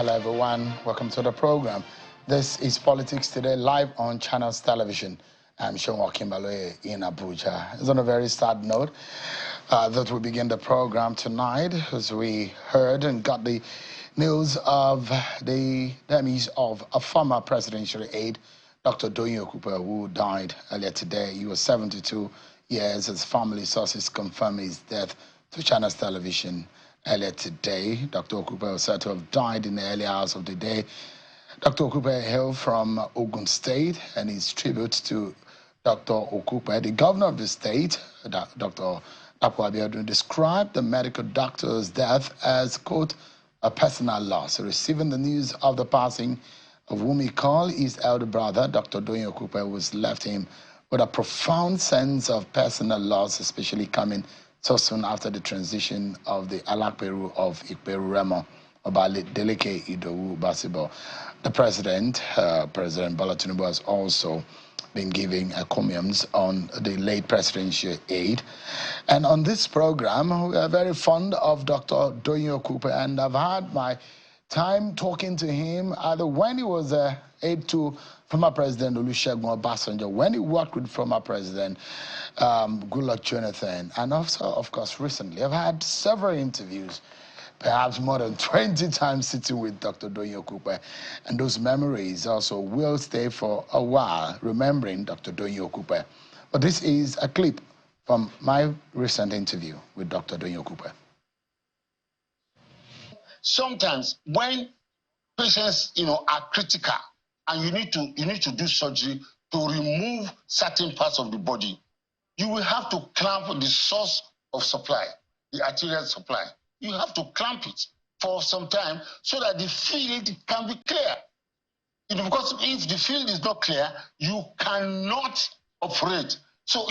Hello, everyone. Welcome to the program. This is Politics Today, live on Channels Television. I'm Sean Wakimbaloye in Abuja. It's on a very sad note that we begin the program tonight, as we heard and got the news of the demise of a former presidential aide, Dr. Doyin Okupe, who died earlier today. He was 72 years, as family sources confirm his death to Channels Television earlier today. Dr. Okupe was said to have died in the early hours of the day. Dr. Okupe hailed from Ogun State, and his tribute to Dr. Okupe, the governor of the state, Dr. Dapo Abiodun, described the medical doctor's death as, quote, a personal loss. Receiving the news of the passing of whom he called his elder brother, Dr. Doyin Okupe, was left him with a profound sense of personal loss, especially coming so soon after the transition of the Alakperu of Ikperu Remo, Obale Deleke Idowu Basibo. The president, President Bola Tinubu, has also been giving encomiums on the late presidential aide. And on this program, we are very fond of Dr. Doyin Okupe, and I've had my time talking to him either when he was aide to former President Olusegun Obasanjo, when he worked with former President Goodluck Jonathan, and also, of course, recently. I've had several interviews, perhaps more than 20 times sitting with Dr. Doyin Okupe, and those memories also will stay for a while, remembering Dr. Doyin Okupe. But this is a clip from my recent interview with Dr. Doyin Okupe. Sometimes when patients, are critical and you need to do surgery to remove certain parts of the body, you will have to clamp the source of supply, the arterial supply. You have to clamp it for some time so that the field can be clear. Because if the field is not clear, you cannot operate. So,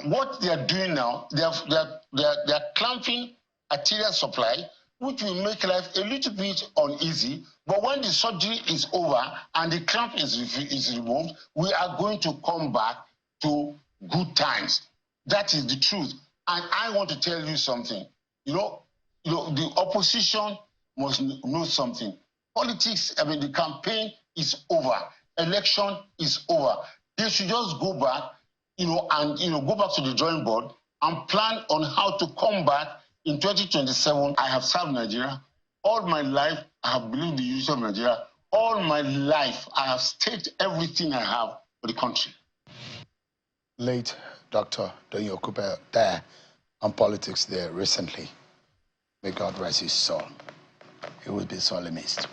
what they are doing now, they are clamping arterial supply, which will make life a little bit uneasy. But when the surgery is over and the clamp is removed, we are going to come back to good times. That is the truth. And I want to tell you something. The opposition must know something. Politics, the campaign is over. Election is over. They should just go back, and go back to the drawing board and plan on how to come back in 2027. I have served Nigeria. All my life, I have believed the use of Nigeria. All my life, I have staked everything I have for the country. Late Dr. Doyin Okupe there on Politics there recently. May God rest his soul. He will be sorely missed.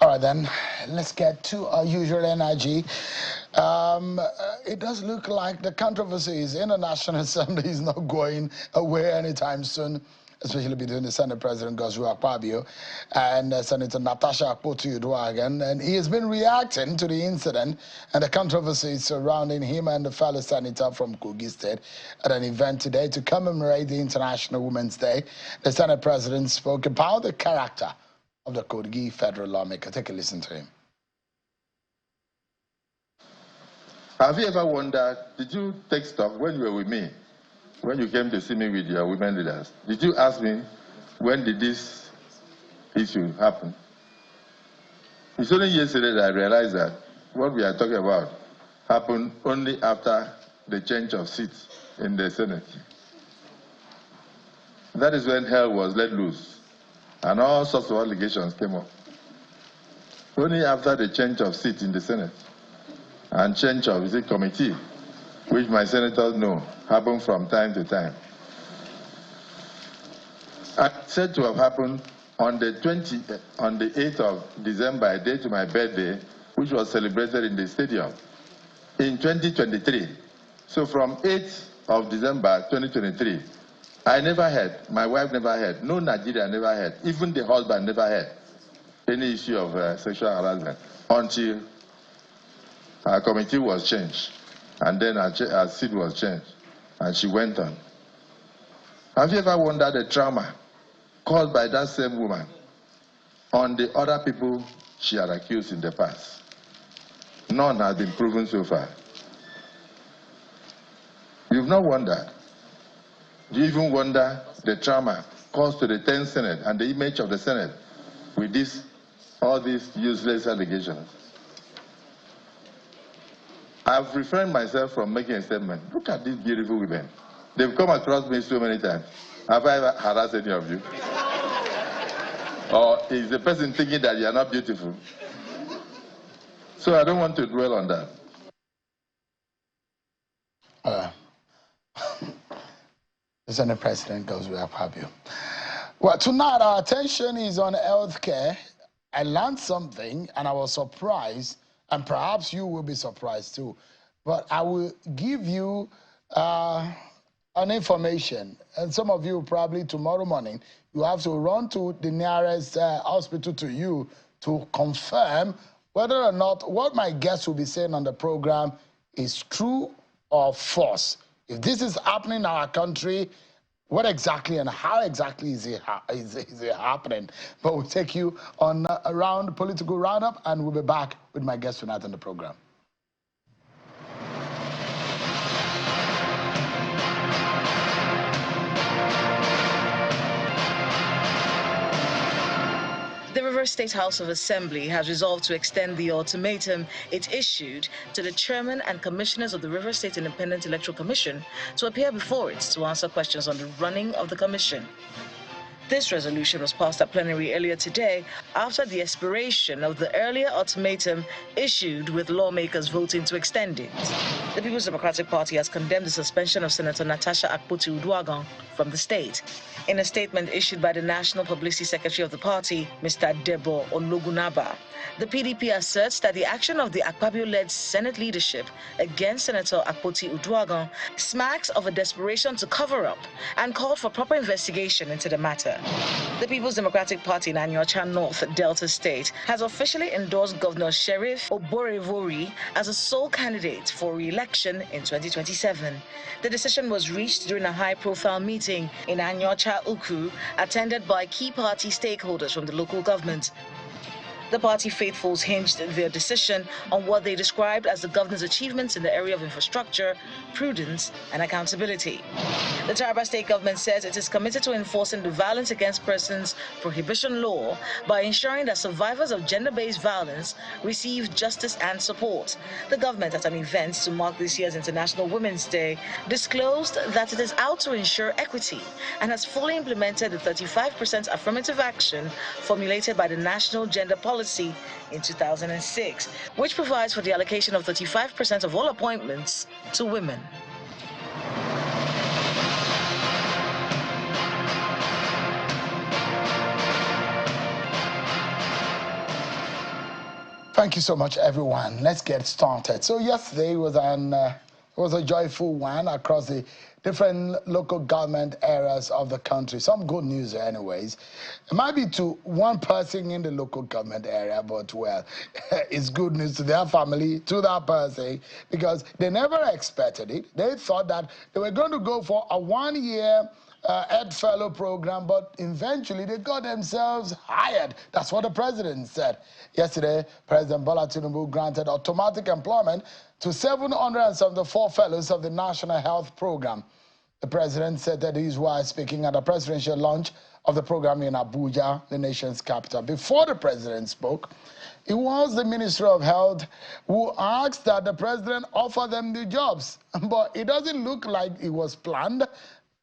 All right, then, let's get to our usual energy. It does look like the controversies in the National Assembly is not going away anytime soon, especially between the Senate President Godswill Akpabio and Senator Natasha Akpoti-Uduaghan. And he has been reacting to the incident and the controversies surrounding him and the fellow senator from Kogi State at an event today to commemorate the International Women's Day. The Senate President spoke about the character of the Kogi federal lawmaker. Take a listen to him. Have you ever wondered, did you take stock when you were with me, when you came to see me with your women leaders? Did you ask me, when did this issue happen? It's only yesterday that I realized that what we are talking about happened only after the change of seats in the Senate. That is when hell was let loose, and all sorts of allegations came up. Only after the change of seat in the Senate and change of the committee, which my senators know happen from time to time. Said to have happened on the 8th of December, a day to my birthday, which was celebrated in the stadium in 2023. So from 8th of December 2023, I never heard, my wife never heard, no Nigeria never heard, even the husband never heard any issue of sexual harassment until our committee was changed, and then our seat was changed, and she went on. Have you ever wondered the trauma caused by that same woman on the other people she had accused in the past? None has been proven so far. You've not wondered. Do you even wonder the trauma caused to the 10th Senate and the image of the Senate with all these useless allegations. I've refrained myself from making a statement. Look at these beautiful women. They've come across me so many times. Have I ever harassed any of you? Or is the person thinking that you are not beautiful? So I don't want to dwell on that. The Senate President goes with Akpabio. Well, tonight our attention is on healthcare. I learned something and I was surprised, and perhaps you will be surprised too. But I will give you an information, and some of you probably tomorrow morning, you have to run to the nearest hospital to you to confirm whether or not what my guest will be saying on the program is true or false. If this is happening in our country, what exactly and how exactly is it happening? But we'll take you on a round political roundup, and we'll be back with my guest tonight on the program. The Rivers State House of Assembly has resolved to extend the ultimatum it issued to the chairman and commissioners of the Rivers State Independent Electoral Commission to appear before it to answer questions on the running of the commission. This resolution was passed at plenary earlier today after the expiration of the earlier ultimatum issued, with lawmakers voting to extend it. The People's Democratic Party has condemned the suspension of Senator Natasha Akpoti-Uduaghan from the state. In a statement issued by the National Publicity Secretary of the party, Mr. Debo Ologunaba, the PDP asserts that the action of the Akpabio-led Senate leadership against Senator Akpoti-Uduaghan smacks of a desperation to cover up, and called for proper investigation into the matter. The People's Democratic Party in Anyocha North Delta State has officially endorsed Governor Sheriff Oborevori as a sole candidate for re-election in 2027. The decision was reached during a high-profile meeting in Anyocha Uku, attended by key party stakeholders from the local government. The party faithfuls hinged their decision on what they described as the governor's achievements in the area of infrastructure, prudence, and accountability. The Taraba state government says it is committed to enforcing the Violence Against Persons Prohibition Law by ensuring that survivors of gender-based violence receive justice and support. The government, at an event to mark this year's International Women's Day, disclosed that it is out to ensure equity and has fully implemented the 35% affirmative action formulated by the National Gender Policy in 2006, which provides for the allocation of 35% of all appointments to women. Thank you so much, everyone. Let's get started. So yesterday was a joyful one across the different local government areas of the country. Some good news anyways. It might be to one person in the local government area, but well, it's good news to their family, to that person, because they never expected it. They thought that they were going to go for a one-year Ed Fellow program, but eventually they got themselves hired. That's what the president said. Yesterday, President Bola Tinubu granted automatic employment to 774 fellows of the National Health Program. The president said that he was speaking at the presidential launch of the program in Abuja, the nation's capital. Before the president spoke, it was the Minister of Health who asked that the president offer them the jobs. But it doesn't look like it was planned,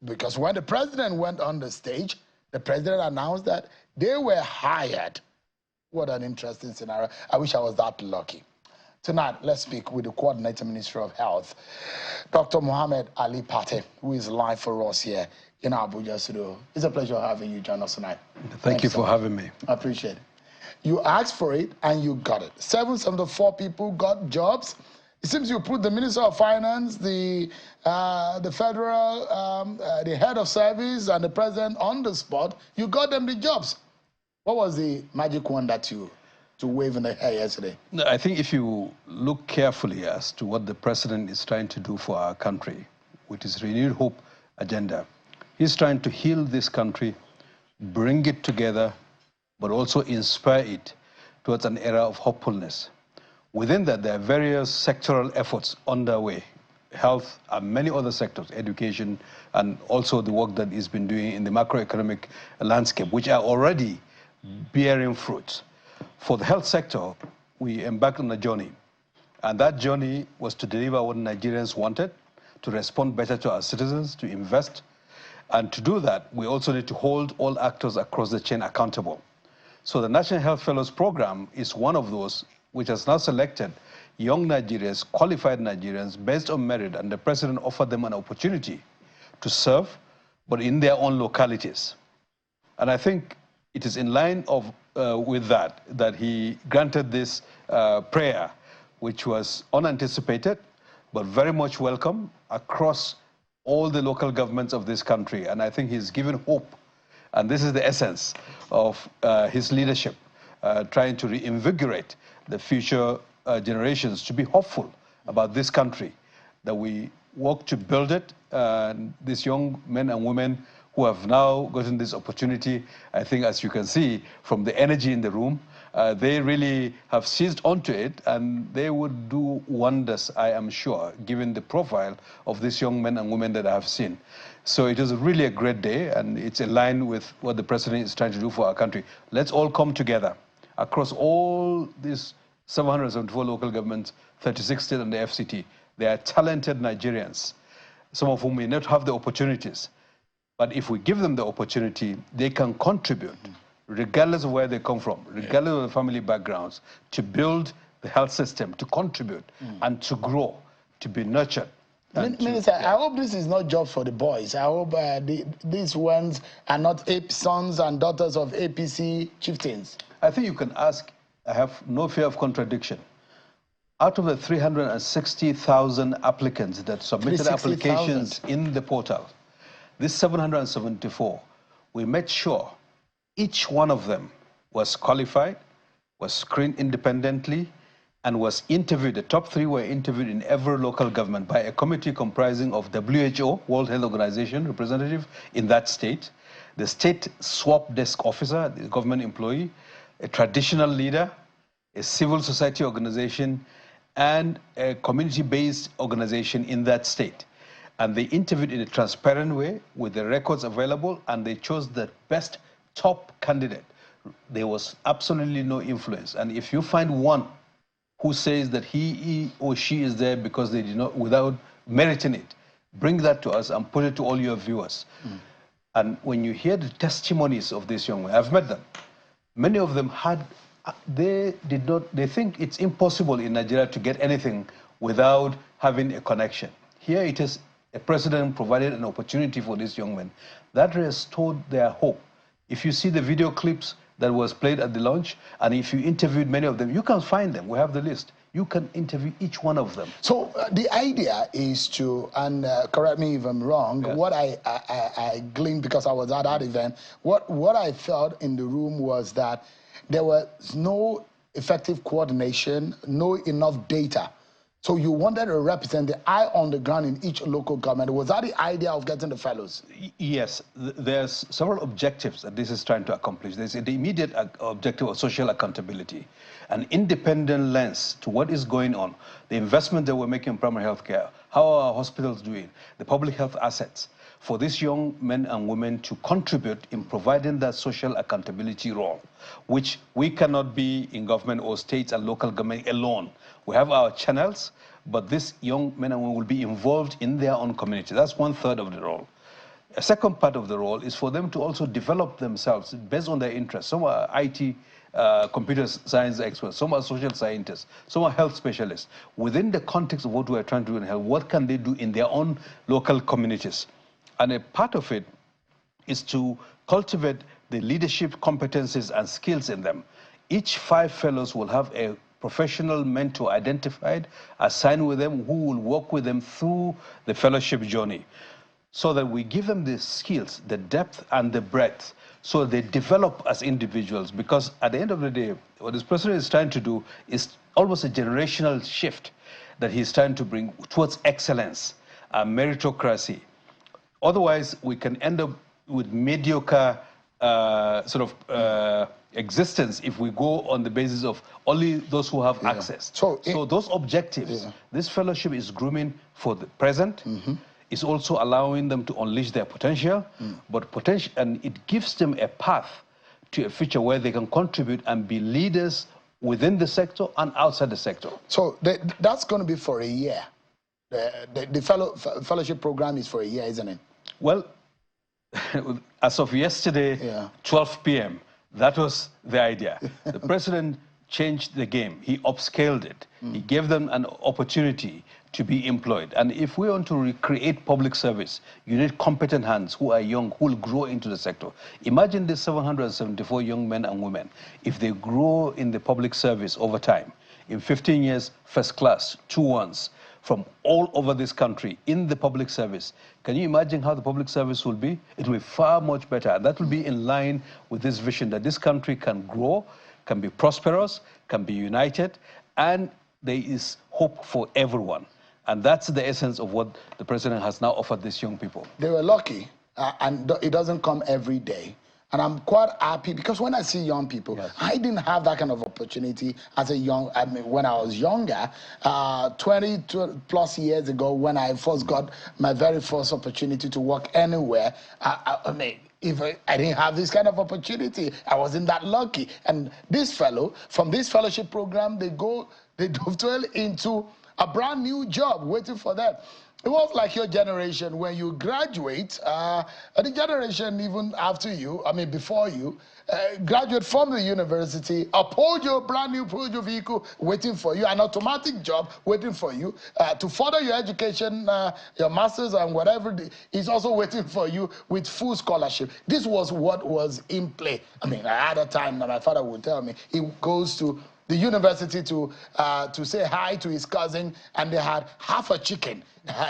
because when the president went on the stage, the president announced that they were hired. What an interesting scenario. I wish I was that lucky. Tonight, let's speak with the Coordinator Minister of Health, Dr. Mohammed Ali Pate, who is live for us here in Abuja studio. It's a pleasure having you join us tonight. Thank you for having me. I appreciate it. You asked for it and you got it. 774 people got jobs. It seems you put the Minister of Finance, the federal, the head of service, and the president on the spot. You got them the jobs. What was the magic wand that you wave in the air yesterday? I think if you look carefully as to what the president is trying to do for our country, with his renewed hope agenda, he's trying to heal this country, bring it together, but also inspire it towards an era of hopefulness. Within that, there are various sectoral efforts underway, health and many other sectors, education, and also the work that he's been doing in the macroeconomic landscape, which are already bearing fruit. For the health sector, we embarked on a journey. And that journey was to deliver what Nigerians wanted, to respond better to our citizens, to invest. And to do that, we also need to hold all actors across the chain accountable. So the National Health Fellows Program is one of those which has now selected young Nigerians, qualified Nigerians, based on merit, and the president offered them an opportunity to serve, but in their own localities. And I think it is in line with that he granted this prayer, which was unanticipated, but very much welcome across all the local governments of this country. And I think he's given hope. And this is the essence of his leadership, trying to reinvigorate the future generations to be hopeful about this country, that we work to build it. These young men and women who have now gotten this opportunity, I think, as you can see from the energy in the room, they really have seized onto it, and they would do wonders, I am sure, given the profile of these young men and women that I have seen. So it is really a great day, and it's in line with what the president is trying to do for our country. Let's all come together across all these 774 local governments, 36 states, and the FCT. They are talented Nigerians, some of whom may not have the opportunities. But if we give them the opportunity, they can contribute, regardless of where they come from, regardless of the family backgrounds, to build the health system, to contribute, and to grow, to be nurtured. Minister, I hope this is not job for the boys. I hope these ones are not sons and daughters of APC chieftains. I think you can ask, I have no fear of contradiction. Out of the 360,000 applicants that submitted applications in the portal, this 774, we made sure each one of them was qualified, was screened independently, and was interviewed. The top 3 were interviewed in every local government by a committee comprising of WHO, World Health Organization representative in that state, the state swap desk officer, the government employee, a traditional leader, a civil society organization, and a community-based organization in that state. And they interviewed in a transparent way with the records available, and they chose the best top candidate. There was absolutely no influence. And if you find one who says that he or she is there because they did not, without meriting it, bring that to us and put it to all your viewers. And when you hear the testimonies of these young men, I've met them. Many of them they think it's impossible in Nigeria to get anything without having a connection. Here it is, a president provided an opportunity for these young men. That restored their hope. If you see the video clips that was played at the launch, and if you interviewed many of them, you can find them. We have the list. You can interview each one of them. So the idea is to, and correct me if I'm wrong, what I gleaned because I was at that event, what I felt in the room was that there was no effective coordination, no enough data. So you wanted to represent the eye on the ground in each local government. Was that the idea of getting the fellows? Yes, there's several objectives that this is trying to accomplish. There's the immediate objective of social accountability, an independent lens to what is going on, the investment that we're making in primary health care, how are our hospitals doing, the public health assets, for these young men and women to contribute in providing that social accountability role, which we cannot be in government or states and local government alone. We have our channels, but these young men and women will be involved in their own community. That's 1/3 of the role. A second part of the role is for them to also develop themselves based on their interests. Some are IT, computer science experts, some are social scientists, some are health specialists. Within the context of what we're trying to do in health, what can they do in their own local communities? And a part of it is to cultivate the leadership competencies and skills in them. Each 5 fellows will have a professional mentor identified, assigned with them, who will work with them through the fellowship journey, so that we give them the skills, the depth and the breadth, so they develop as individuals. Because at the end of the day, what this president is trying to do is almost a generational shift that he's trying to bring towards excellence and meritocracy. Otherwise, we can end up with mediocre existence if we go on the basis of only those who have access. So those objectives, this fellowship is grooming for the present. It's also allowing them to unleash their potential, and it gives them a path to a future where they can contribute and be leaders within the sector and outside the sector. So that's going to be for a year. The fellowship program is for a year, isn't it? Well, as of yesterday, 12 p.m., that was the idea. The president changed the game. He upscaled it. He gave them an opportunity to be employed. And if we want to recreate public service, you need competent hands who are young, who will grow into the sector. Imagine these 774 young men and women. If they grow in the public service over time, in 15 years, first class, 2-1s, from all over this country in the public service. Can you imagine how the public service will be? It will be far much better. And that will be in line with this vision that this country can grow, can be prosperous, can be united, and there is hope for everyone. And that's the essence of what the president has now offered these young people. They were lucky, and it doesn't come every day. And I'm quite happy because when I see young people, I didn't have that kind of opportunity as a when I was younger, 20 plus years ago, when I first got my very first opportunity to work anywhere. I mean, if I didn't have this kind of opportunity, I wasn't that lucky. And this fellow, from this fellowship program, they dovetail into a brand new job waiting for them. It was like your generation when you graduate, the generation even after you, I mean before you, graduate from the university, a Peugeot, brand new Peugeot vehicle waiting for you, an automatic job waiting for you, to further your education, your master's and whatever is also waiting for you with full scholarship. This was what was in play. I mean, at a time, my father would tell me, he goes to the university to say hi to his cousin, and they had half a chicken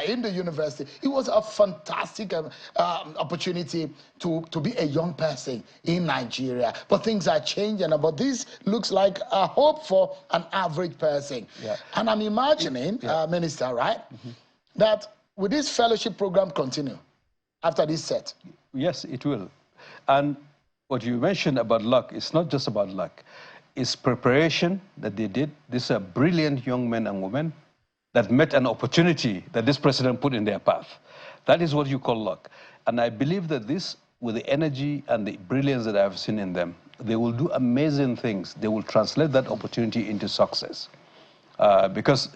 in the university. It was a fantastic opportunity to be a young person in Nigeria. But things are changing, but this looks like a hope for an average person. And I'm imagining, Minister, right, that will this fellowship program continue after this set? Yes, it will. And what you mentioned about luck, it's not just about luck. It's preparation that they did. These are brilliant young men and women that met an opportunity that this president put in their path. That is what you call luck. And I believe that this, with the energy and the brilliance that I've seen in them, they will do amazing things. They will translate that opportunity into success. Because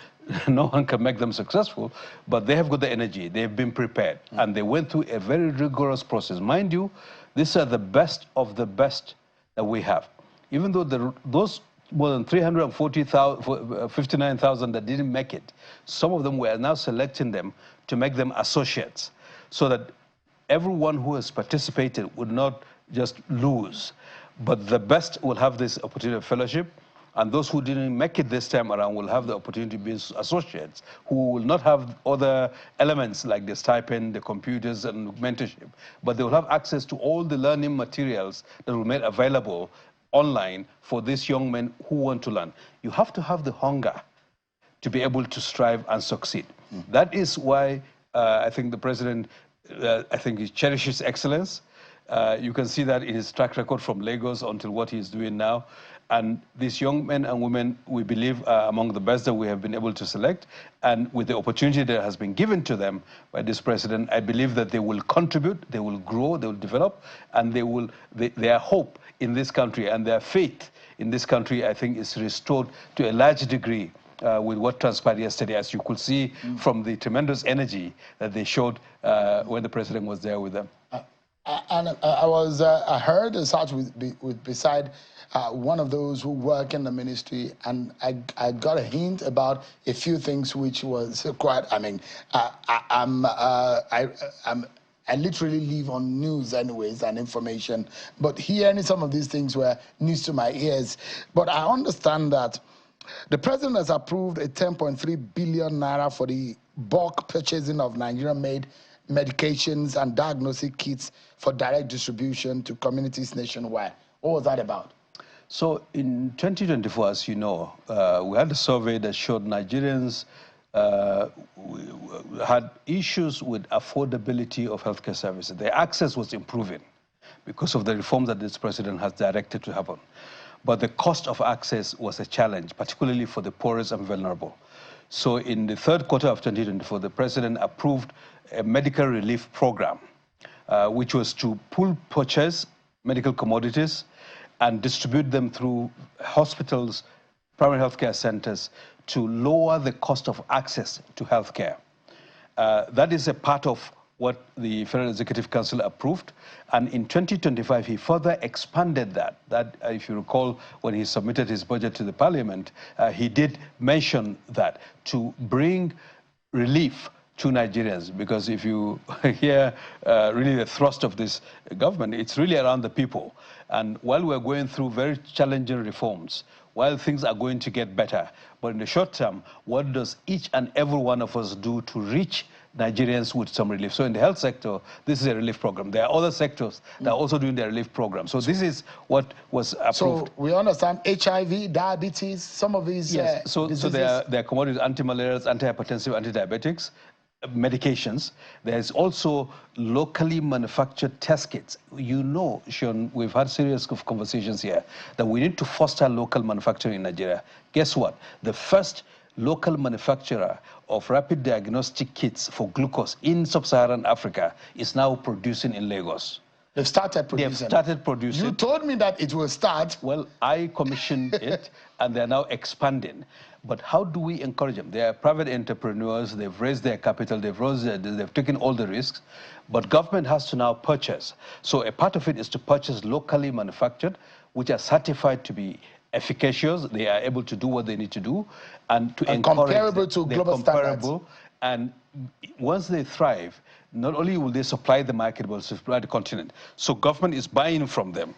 no one can make them successful, but they have got the energy. They've been prepared. And they went through a very rigorous process. Mind you, these are the best of the best that we have. Even though those more than 359,000 that didn't make it, some of them, we are now selecting them to make them associates, so that everyone who has participated would not just lose, but the best will have this opportunity of fellowship, and those who didn't make it this time around will have the opportunity to be associates, who will not have other elements like the stipend, the computers, and mentorship, but they will have access to all the learning materials that will be made available online for these young men who want to learn. You have to have the hunger to be able to strive and succeed. That is why I think the president, I think he cherishes excellence. You can see that in his track record from Lagos until what he is doing now. And these young men and women, we believe, are among the best that we have been able to select. And with the opportunity that has been given to them by this president, I believe that they will contribute, they will grow, they will develop, and their hope in this country and their faith in this country, I think, is restored to a large degree with what transpired yesterday, as you could see from the tremendous energy that they showed when the president was there with them. I heard a sat beside one of those who work in the ministry, and I got a hint about a few things which was quite. I mean, I literally live on news anyways and information, but hearing some of these things were news to my ears. But I understand that the president has approved a 10.3 billion naira for the bulk purchasing of Nigerian-made medications and diagnostic kits for direct distribution to communities nationwide. What was that about? So in 2024, as you know, we had a survey that showed Nigerians had issues with affordability of healthcare services. Their access was improving because of the reforms that this president has directed to happen. But the cost of access was a challenge, particularly for the poorest and vulnerable. So in the third quarter of 2024, the president approved a medical relief program, which was to purchase medical commodities and distribute them through hospitals, primary healthcare centers, to lower the cost of access to healthcare. That is a part of what the Federal Executive Council approved. And in 2025, he further expanded that. If you recall, when he submitted his budget to the parliament, he did mention that to bring relief to Nigerians, because if you hear really the thrust of this government, it's really around the people. And while we're going through very challenging reforms, while things are going to get better, but in the short term, what does each and every one of us do to reach Nigerians with some relief? So in the health sector, this is a relief program. There are other sectors that are also doing their relief program. So this is what was approved. So we understand HIV, diabetes, some of these yes. So there are commodities, anti-malarials, antihypertensive, anti-diabetics, medications. There's also locally manufactured test kits. You know, Sean, we've had serious conversations here that we need to foster local manufacturing in Nigeria. Guess what? The first local manufacturer of rapid diagnostic kits for glucose in sub-Saharan Africa is now producing in Lagos. They've started producing. They've started producing. You told me that it will start. Well, I commissioned it, and they're now expanding. But how do we encourage them? They are private entrepreneurs. They've raised their capital. They've taken all the risks. But government has to now purchase. So a part of it is to purchase locally manufactured, which are certified to be efficacious. They are able to do what they need to do, and to encourage comparable to global standards. And once they thrive, not only will they supply the market, but supply the continent. So government is buying from them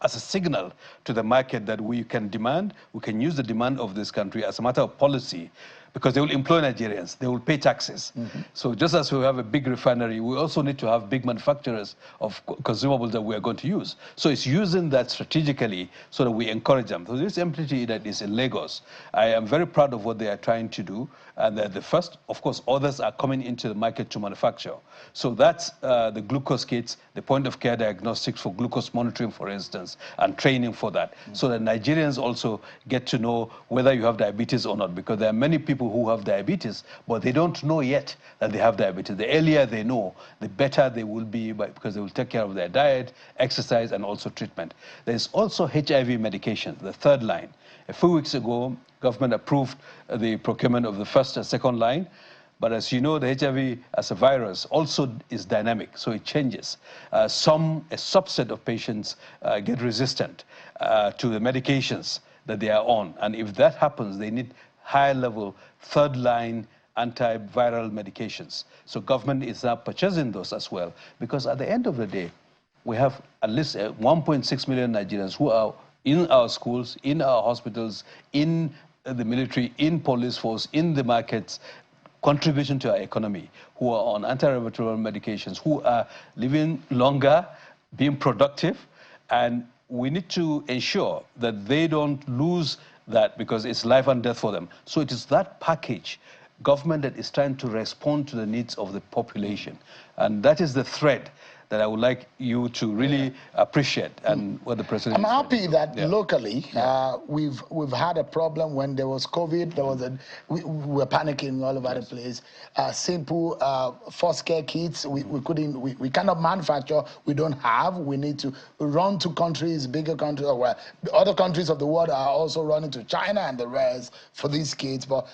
as a signal to the market that we can demand, we can use the demand of this country as a matter of policy, because they will employ Nigerians, they will pay taxes. So just as we have a big refinery, we also need to have big manufacturers of consumables that we are going to use. So it's using that strategically so that we encourage them. So this entity that is in Lagos, I am very proud of what they are trying to do. And the first, of course, others are coming into the market to manufacture. So that's the glucose kits, the point-of-care diagnostics for glucose monitoring, for instance, and training for that. So that Nigerians also get to know whether you have diabetes or not, because there are many people who have diabetes, but they don't know yet that they have diabetes. The earlier they know, the better they will be, because they will take care of their diet, exercise, and also treatment. There's also HIV medication, the third line. A few weeks ago, government approved the procurement of the first and second line. But as you know, the HIV as a virus also is dynamic, so it changes. A subset of patients get resistant to the medications that they are on. And if that happens, they need high-level, third-line antiviral medications. So government is now purchasing those as well, because at the end of the day, we have at least 1.6 million Nigerians who are in our schools, in our hospitals, in the military, in police force, in the markets, contribution to our economy, who are on antiretroviral medications, who are living longer, being productive, and we need to ensure that they don't lose that, because it's life and death for them. So it is that package, government, that is trying to respond to the needs of the population. And that is the thread that I would like you to really appreciate, and what the president. I'm happy that locally we've had a problem when there was COVID. There was we were panicking all over the place. Simple first care kits we cannot manufacture. We don't have. We need to run to countries, bigger countries, where other countries of the world are also running to China and the rest for these kits. But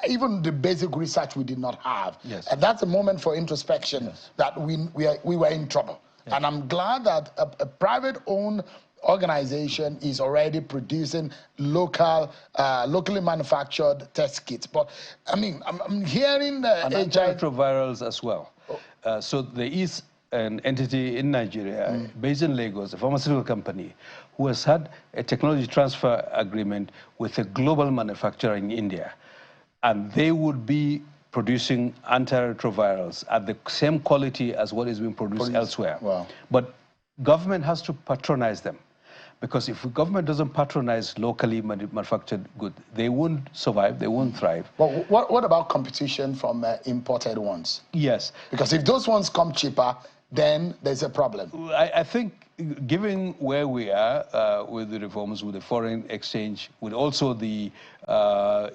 even the basic research we did not have. Yes. And that's a moment for introspection that we were in trouble. Yes. And I'm glad that a private-owned organization is already producing locally manufactured test kits. But I mean, I'm hearing and antiretrovirals as well. So there is an entity in Nigeria, based in Lagos, a pharmaceutical company, who has had a technology transfer agreement with a global manufacturer in India, and they would be producing antiretrovirals at the same quality as what is being produced elsewhere. Wow. But government has to patronize them, because if government doesn't patronize locally manufactured goods, they won't survive, they won't thrive. But what about competition from imported ones? Yes. Because if those ones come cheaper, then there's a problem. I think, given where we are with the reforms, with the foreign exchange, with also the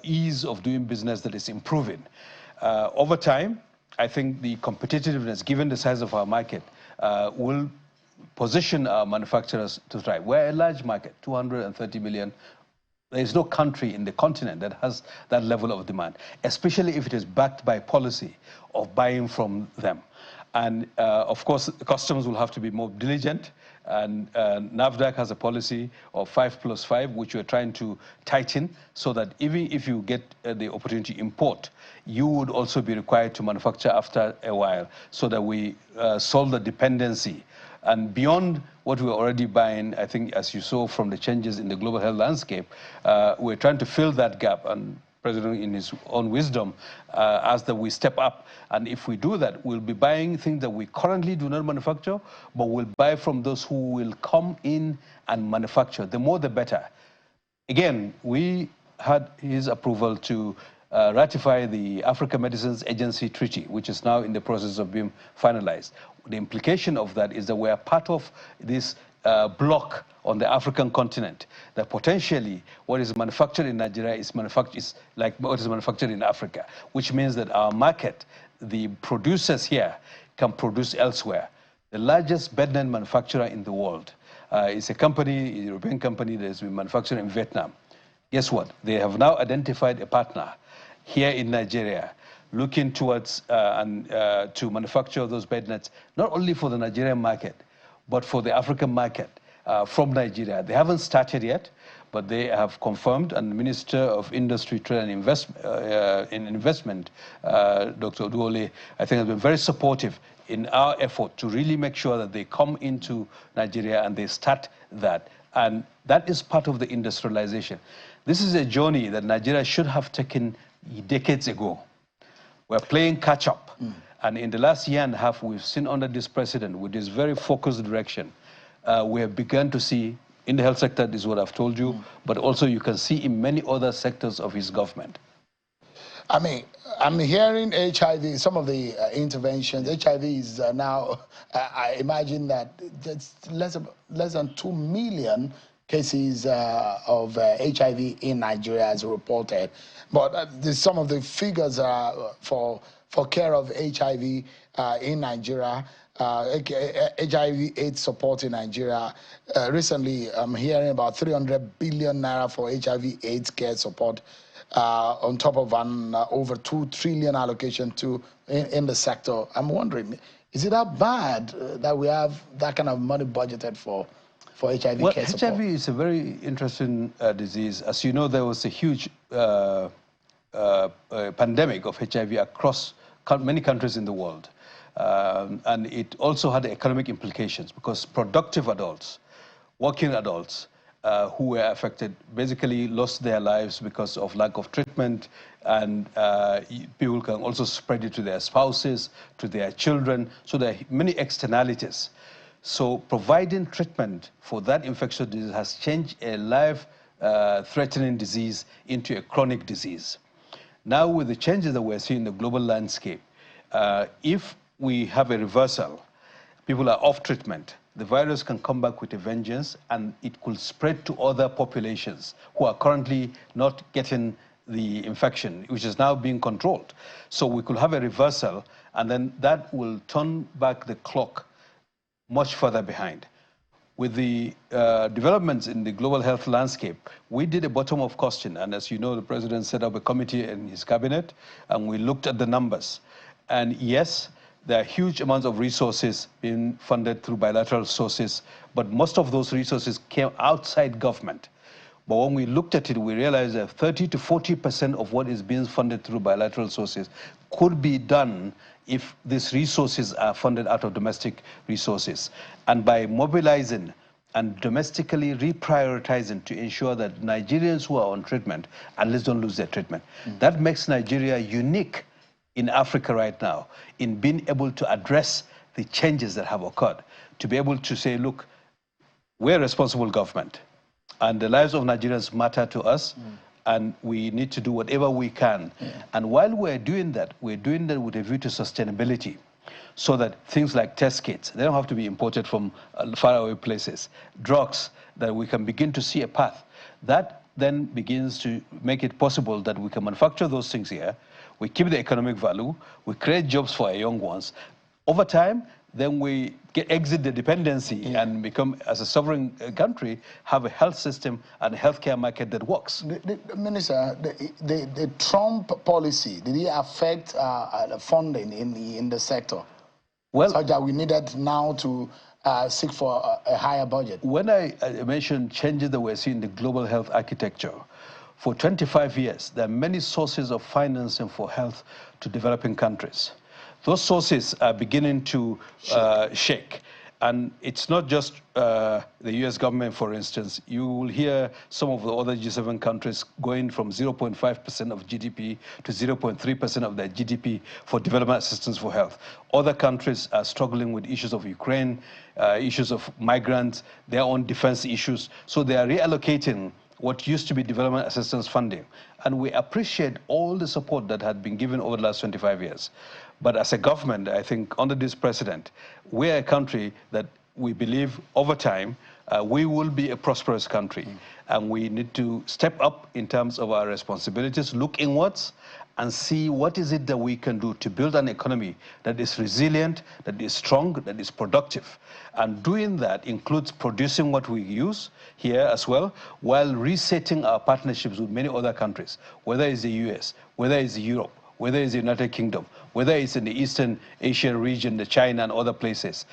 ease of doing business that is improving, over time, I think the competitiveness, given the size of our market, will position our manufacturers to thrive. We're a large market, 230 million. There is no country in the continent that has that level of demand, especially if it is backed by policy of buying from them. And of course, customers will have to be more diligent. And NAFDAC has a policy of 5+5, which we're trying to tighten so that even if you get the opportunity to import, you would also be required to manufacture after a while so that we solve the dependency. And beyond what we're already buying, I think, as you saw from the changes in the global health landscape, we're trying to fill that gap. And President, in his own wisdom, asked that we step up. And if we do that, we'll be buying things that we currently do not manufacture, but we'll buy from those who will come in and manufacture. The more, the better. Again, we had his approval to ratify the Africa Medicines Agency Treaty, which is now in the process of being finalized. The implication of that is that we are part of this block on the African continent, that potentially what is manufactured in Nigeria is like what is manufactured in Africa, which means that our market, the producers here, can produce elsewhere. The largest bednet manufacturer in the world is a company, a European company that has been manufactured in Vietnam. Guess what? They have now identified a partner here in Nigeria looking towards to manufacture those bed nets, not only for the Nigerian market, but for the African market from Nigeria. They haven't started yet, but they have confirmed, and the Minister of Industry, Trade and Investment, Dr. Oduole, I think has been very supportive in our effort to really make sure that they come into Nigeria and they start that. And that is part of the industrialization. This is a journey that Nigeria should have taken decades ago. We're playing catch up. And in the last year and a half, we've seen under this president, with this very focused direction, we have begun to see, in the health sector, this is what I've told you, but also you can see in many other sectors of his government. I mean, I'm hearing HIV, some of the interventions. HIV is now, I imagine that there's less than 2 million cases of HIV in Nigeria as reported. But some of the figures for care of HIV in Nigeria, HIV/AIDS support in Nigeria. Recently, I'm hearing about 300 billion naira for HIV/AIDS care support, on top of an over 2 trillion allocation in the sector. I'm wondering, is it that bad that we have that kind of money budgeted for HIV care support? HIV is a very interesting disease. As you know, there was a huge pandemic of HIV across many countries in the world. And it also had economic implications because productive adults, working adults who were affected basically lost their lives because of lack of treatment, and people can also spread it to their spouses, to their children. So there are many externalities. So providing treatment for that infectious disease has changed a life-threatening disease into a chronic disease. Now with the changes that we're seeing in the global landscape, if we have a reversal, people are off treatment, the virus can come back with a vengeance, and it could spread to other populations who are currently not getting the infection, which is now being controlled. So we could have a reversal, and then that will turn back the clock much further behind. With the developments in the global health landscape, we did a bottom-up costing, and as you know, the president set up a committee in his cabinet, and we looked at the numbers. And yes, there are huge amounts of resources being funded through bilateral sources, but most of those resources came outside government. But when we looked at it, we realized that 30 to 40% of what is being funded through bilateral sources could be done if these resources are funded out of domestic resources. And by mobilizing and domestically reprioritizing to ensure that Nigerians who are on treatment at least don't lose their treatment. That makes Nigeria unique in Africa right now in being able to address the changes that have occurred, to be able to say, look, we're a responsible government and the lives of Nigerians matter to us, and we need to do whatever we can. And while we're doing that with a view to sustainability, so that things like test kits, they don't have to be imported from faraway places, drugs, that we can begin to see a path. That then begins to make it possible that we can manufacture those things here, we keep the economic value, we create jobs for our young ones. Over time, then we exit the dependency and become, as a sovereign country, have a health system and a healthcare market that works. Minister, the Trump policy, did it affect funding in the sector? Well, such that we needed now to seek for a higher budget. When I mentioned changes that we're seeing in the global health architecture, for 25 years, there are many sources of financing for health to developing countries. Those sources are beginning to shake. And it's not just the US government, for instance. You will hear some of the other G7 countries going from 0.5% of GDP to 0.3% of their GDP for development assistance for health. Other countries are struggling with issues of Ukraine, issues of migrants, their own defense issues. So they are reallocating what used to be development assistance funding. And we appreciate all the support that had been given over the last 25 years. But as a government, I think under this president, we're a country that we believe over time we will be a prosperous country. And we need to step up in terms of our responsibilities, look inwards, and see what is it that we can do to build an economy that is resilient, that is strong, that is productive. And doing that includes producing what we use here as well, while resetting our partnerships with many other countries, whether it's the US, whether it's Europe, whether it's the United Kingdom, whether it's in the Eastern Asian region, the China and other places.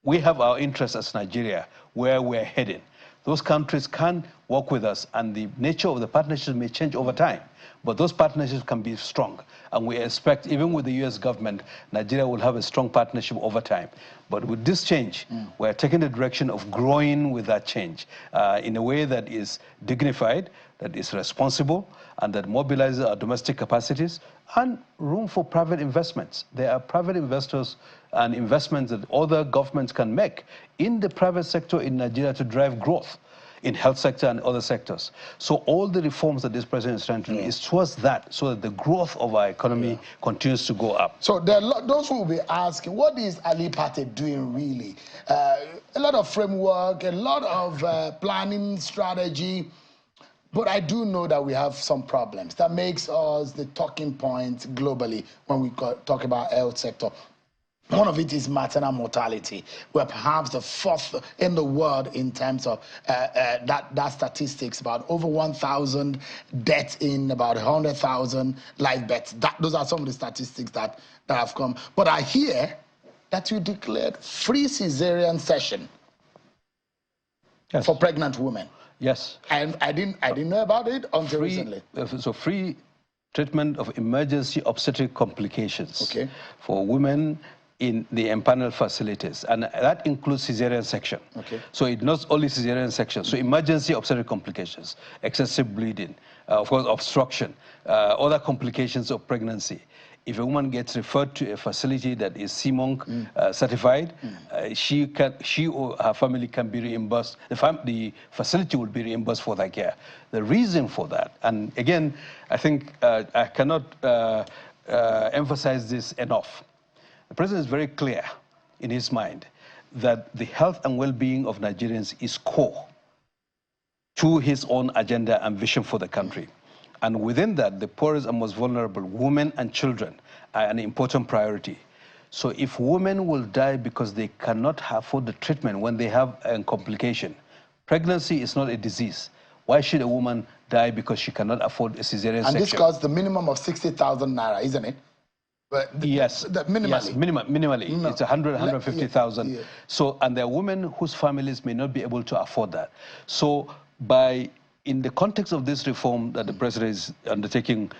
We have our interests as Nigeria, where we're heading. Those countries can work with us, and the nature of the partnerships may change over time. But those partnerships can be strong. And we expect, even with the US government, Nigeria will have a strong partnership over time. But with this change, we're taking the direction of growing with that change in a way that is dignified, that is responsible, and that mobilizes our domestic capacities and room for private investments. There are private investors and investments that other governments can make in the private sector in Nigeria to drive growth in health sector and other sectors. So all the reforms that this president is trying to do is towards that, so that the growth of our economy continues to go up. So there are those who will be asking, what is Ali Pate doing really? A lot of framework, a lot of planning strategy, but I do know that we have some problems. That makes us the talking point globally when we talk about health sector. One of it is maternal mortality. We're perhaps the fourth in the world in terms of that statistics, about over 1,000 deaths in about 100,000 live births. Those are some of the statistics that have come. But I hear that you declared free cesarean session for pregnant women. Yes. And I didn't know about it until recently. So free treatment of emergency obstetric complications for women in the empaneled facilities, and that includes cesarean section. So it's not only cesarean section, so emergency obstetric complications, excessive bleeding, of course obstruction, other complications of pregnancy. If a woman gets referred to a facility that is CMONC certified, she or her family can be reimbursed. The facility will be reimbursed for that care. The reason for that, and again, I think I cannot emphasize this enough. The president is very clear in his mind that the health and well-being of Nigerians is core to his own agenda and vision for the country. And within that, the poorest and most vulnerable, women and children, are an important priority. So if women will die because they cannot afford the treatment when they have a complication, pregnancy is not a disease. Why should a woman die because she cannot afford a cesarean section? And this costs the minimum of 60,000 naira, isn't it? But yes, minimally. Yes, minimally. No. It's 150,000. So, and there are women whose families may not be able to afford that. So, in the context of this reform that the president is undertaking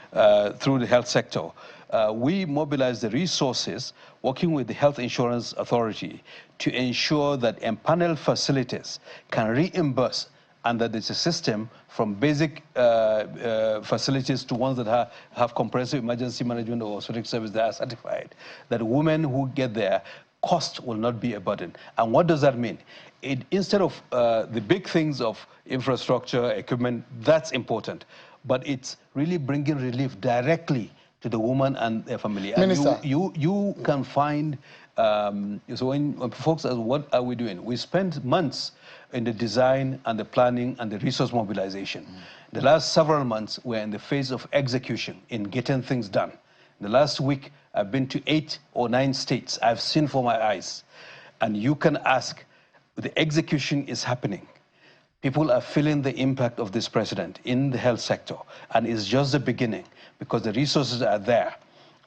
through the health sector, we mobilize the resources working with the Health Insurance Authority to ensure that empaneled facilities can reimburse, and that there's a system from basic facilities to ones that have comprehensive emergency management or obstetric service that are certified, that women who get there, cost will not be a burden. And what does that mean? Instead of the big things of infrastructure, equipment, that's important. But it's really bringing relief directly to the woman and their family. Minister. And you can find, so when folks ask, what are we doing? We spent months in the design and the planning and the resource mobilization. The last several months, we're in the phase of execution in getting things done. In the last week, I've been to 8 or 9 states. I've seen for my eyes. And you can ask, the execution is happening. People are feeling the impact of this president in the health sector. And it's just the beginning because the resources are there.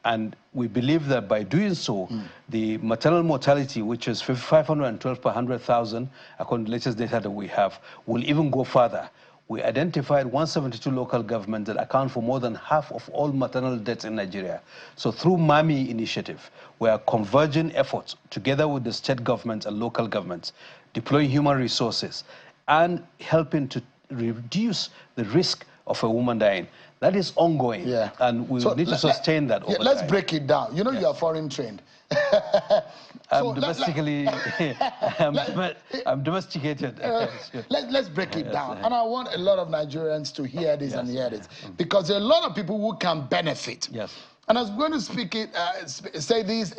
And we believe that by doing so, the maternal mortality, which is 512 per 100,000, according to the latest data that we have, will even go further. We identified 172 local governments that account for more than half of all maternal deaths in Nigeria. So through MAMI initiative, we are converging efforts together with the state governments and local governments, deploying human resources and helping to reduce the risk of a woman dying. That is ongoing, and we need to sustain that over let's time. break it down. You know, you are foreign trained. I'm domestically, I'm domesticated. Let's break it down. And I want a lot of Nigerians to hear this and hear this, because there are a lot of people who can benefit. Yes. And I was going to speak it, say this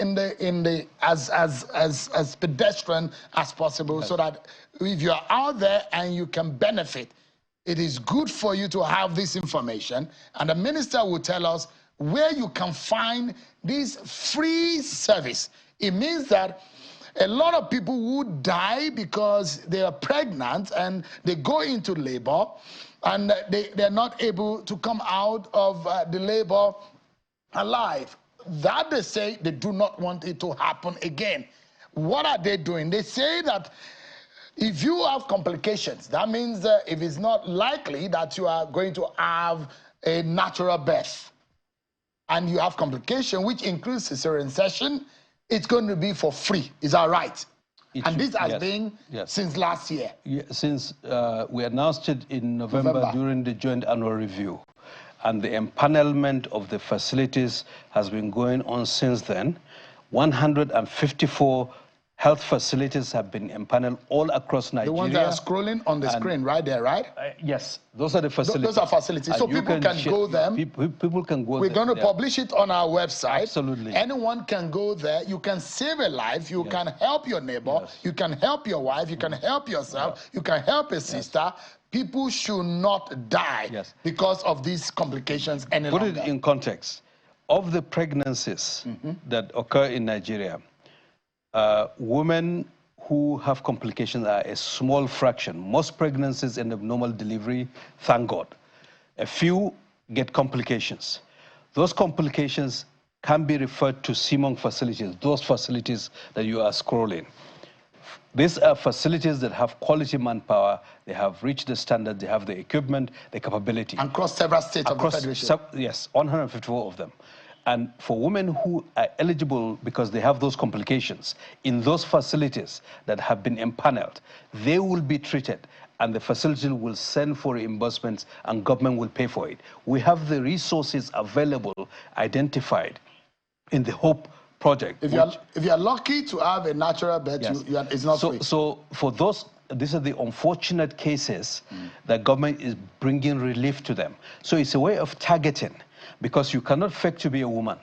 as pedestrian as possible, so that if you are out there and you can benefit, it is good for you to have this information, and the minister will tell us where you can find this free service. It means that a lot of people who die because they are pregnant and they go into labor and they're not able to come out of the labor alive. That they say they do not want it to happen again. What are they doing? They say that if you have complications, that means if it's not likely that you are going to have a natural birth, and you have complication, which includes cesarean section, it's going to be for free. Is that right? And this has been since last year. Yeah, since we announced it in November during the joint annual review. And the empanelment of the facilities has been going on since then. 154 health facilities have been empaneled all across Nigeria. The ones that are scrolling on the screen right there, right? Yes, those are the facilities. Those are facilities. So people can go there. People can go there. We're going to publish it on our website. Absolutely. Anyone can go there. You can save a life. You can help your neighbor. You can help your wife. You can help yourself. You can help a sister. People should not die because of these complications any longer. Put it in context. Of the pregnancies that occur in Nigeria, women who have complications are a small fraction. Most pregnancies end up normal delivery, thank God. A few get complications. Those complications can be referred to CMONG facilities, those facilities that you are scrolling. These are facilities that have quality manpower, they have reached the standard, they have the equipment, the capability. And across several states of the federation. Yes, 154 of them. And for women who are eligible because they have those complications in those facilities that have been empaneled, they will be treated and the facility will send for reimbursements and government will pay for it. We have the resources available, identified in the HOPE project. If you are lucky to have a natural birth, it's not free. So for those, these are the unfortunate cases that government is bringing relief to them. So it's a way of targeting. Because you cannot fake to be a woman.